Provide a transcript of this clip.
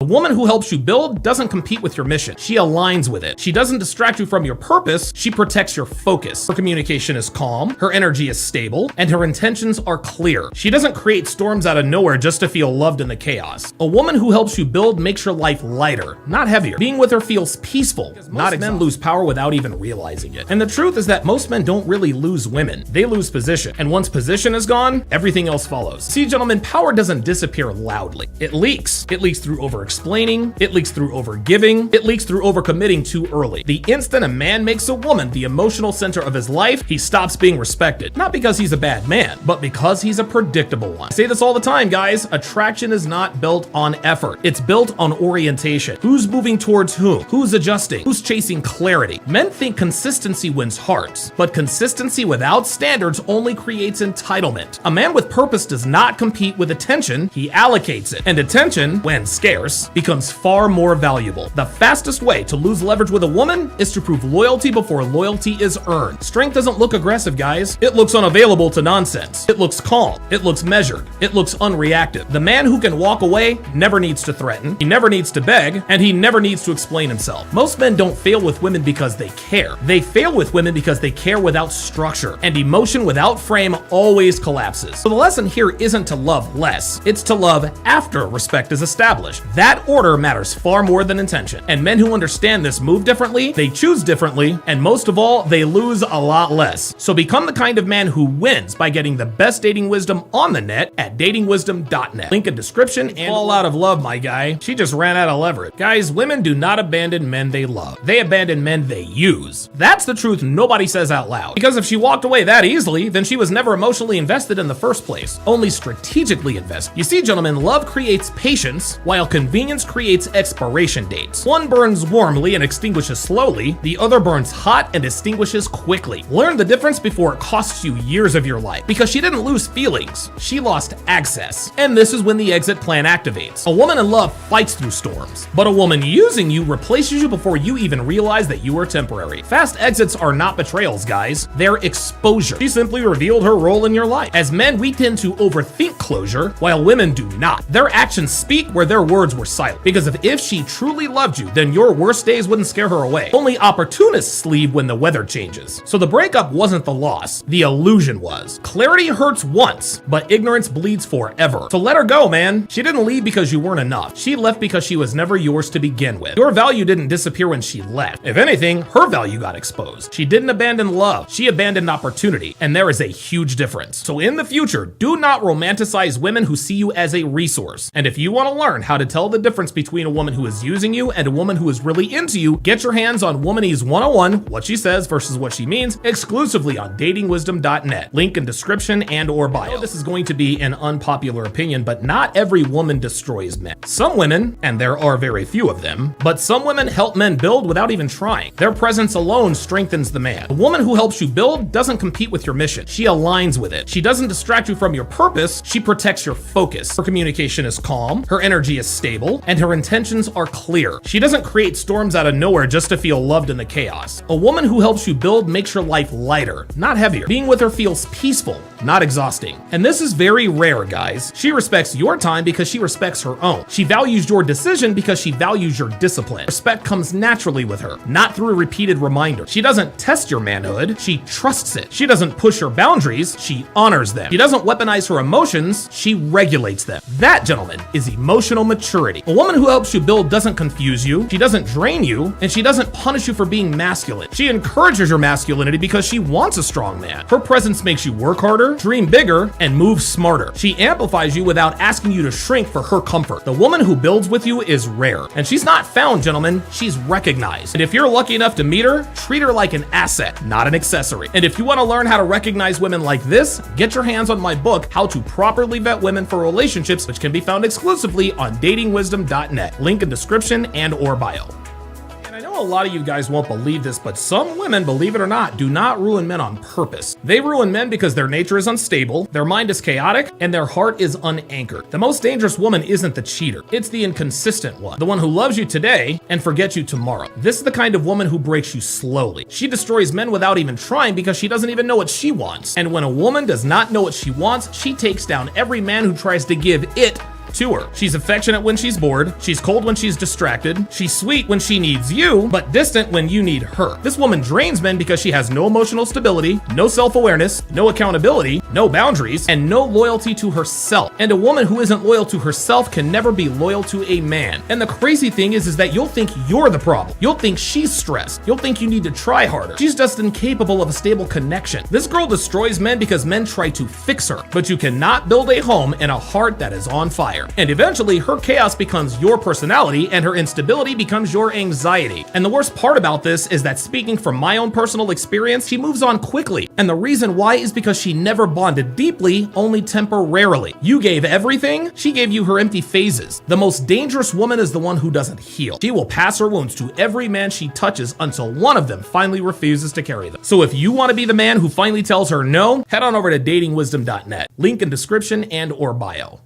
A woman who helps you build doesn't compete with your mission. She aligns with it. She doesn't distract you from your purpose. She protects your focus. Her communication is calm, her energy is stable, and her intentions are clear. She doesn't create storms out of nowhere just to feel loved in the chaos. A woman who helps you build makes your life lighter, not heavier. Being with her feels peaceful, not exhausting. Men lose power without even realizing it. And the truth is that most men don't really lose women. They lose position. And once position is gone, everything else follows. See, gentlemen, power doesn't disappear loudly. It leaks. It leaks through over-explaining. It leaks through over-giving. It leaks through over-committing too early. The instant a man makes a woman the emotional center of his life, he stops being respected. Not because he's a bad man, but because he's a predictable one. I say this all the time, guys. Attraction is not built on effort. It's built on orientation. Who's moving towards whom? Who's adjusting? Who's chasing clarity? Men think consistency wins hearts, but consistency without standards only creates entitlement. A man with purpose does not compete with attention, he allocates it. And attention, when scarce, becomes far more valuable. The fastest way to lose leverage with a woman is to prove loyalty before loyalty is earned. Strength doesn't look aggressive, guys. It looks unavailable to nonsense. It looks calm. It looks measured. It looks unreactive. The man who can walk away never needs to threaten, he never needs to beg, and he never needs to explain himself. Most men don't fail with women because they care. They fail with women because they care without structure, and emotion without frame always collapses. So the lesson here isn't to love less, it's to love after respect is established. That order matters far more than intention. And men who understand this move differently, they choose differently, and most of all, they lose a lot less. So become the kind of man who wins by getting the best dating wisdom on the net at datingwisdom.net. Link in description and fall out of love, my guy. She just ran out of leverage. Guys, women do not abandon men they love. They abandon men they use. That's the truth nobody says out loud. Because if she walked away that easily, then she was never emotionally invested in the first place. Only strategically invested. You see, gentlemen, love creates patience, while convenience creates expiration dates. One burns warmly and extinguishes slowly, the other burns hot and extinguishes quickly. Learn the difference before it costs you years of your life. Because she didn't lose feelings, she lost access. And this is when the exit plan activates. A woman in love fights through storms, but a woman using you replaces you before you even realize that you are temporary. Fast exits are not betrayals, guys. They're exposure. She simply revealed her role in your life. As men, we tend to overthink closure, while women do not. Their actions speak where their words were silent. Because if she truly loved you, then your worst days wouldn't scare her away. Only opportunists leave when the weather changes. So the breakup wasn't the loss, the illusion was. Clarity hurts once, but ignorance bleeds forever. So let her go, man. She didn't leave because you weren't enough. She left because she was never yours to begin with. Your value didn't disappear when she left. If anything, her value got exposed. She didn't abandon love, she abandoned opportunity, and there is a huge difference. So in the future, do not romanticize women who see you as a resource. And if you want to learn how to tell the difference between a woman who is using you and a woman who is really into you, get your hands on Womanese 101, what she says versus what she means, exclusively on datingwisdom.net. Link in description and or bio. I know this is going to be an unpopular opinion, but not every woman destroys men. Some women, and there are very few of them, but some women help men build without even trying. Their presence alone strengthens the man. A woman who helps you build doesn't compete with your mission. She aligns with it. She doesn't distract you from your purpose. She protects your focus. Her communication is calm, her energy is stable, and her intentions are clear. She doesn't create storms out of nowhere just to feel loved in the chaos. A woman who helps you build makes your life lighter, not heavier. Being with her feels peaceful, not exhausting. And this is very rare, guys. She respects your time because she respects her own. She values your decision because she values your discipline. Respect comes naturally with her, not through a repeated reminder. She doesn't test your manhood, she trusts it. She doesn't push her boundaries, she honors them. She doesn't weaponize her emotions, she regulates them. That, gentlemen, is emotional maturity. A woman who helps you build doesn't confuse you, she doesn't drain you, and she doesn't punish you for being masculine. She encourages your masculinity because she wants a strong man. Her presence makes you work harder, dream bigger, and move smarter. She amplifies you without asking you to shrink for her comfort. The woman who builds with you is rare, and she's not found, gentlemen, she's recognized. And if you're lucky enough to meet her, treat her like an asset, not an accessory. And if you want to learn how to recognize women like this, get your hands on my book, How to Properly Vet Women for Relationships, which can be found exclusively on datingwisdom.net. Link in description and or bio. I know a lot of you guys won't believe this, but some women, believe it or not, do not ruin men on purpose. They ruin men because their nature is unstable, their mind is chaotic, and their heart is unanchored. The most dangerous woman isn't the cheater, it's the inconsistent one. The one who loves you today and forgets you tomorrow. This is the kind of woman who breaks you slowly. She destroys men without even trying because she doesn't even know what she wants. And when a woman does not know what she wants, she takes down every man who tries to give it to her. She's affectionate when she's bored, she's cold when she's distracted, she's sweet when she needs you, but distant when you need her. This woman drains men because she has no emotional stability, no self-awareness, no accountability, no boundaries, and no loyalty to herself. And a woman who isn't loyal to herself can never be loyal to a man. And the crazy thing is that you'll think you're the problem. You'll think she's stressed. You'll think you need to try harder. She's just incapable of a stable connection. This girl destroys men because men try to fix her, but you cannot build a home in a heart that is on fire. And eventually, her chaos becomes your personality and her instability becomes your anxiety. And the worst part about this is that, speaking from my own personal experience, she moves on quickly. And the reason why is because she never bonded deeply, only temporarily. You gave everything, she gave you her empty phases. The most dangerous woman is the one who doesn't heal. She will pass her wounds to every man she touches until one of them finally refuses to carry them. So if you want to be the man who finally tells her no, head on over to datingwisdom.net. Link in description and or bio.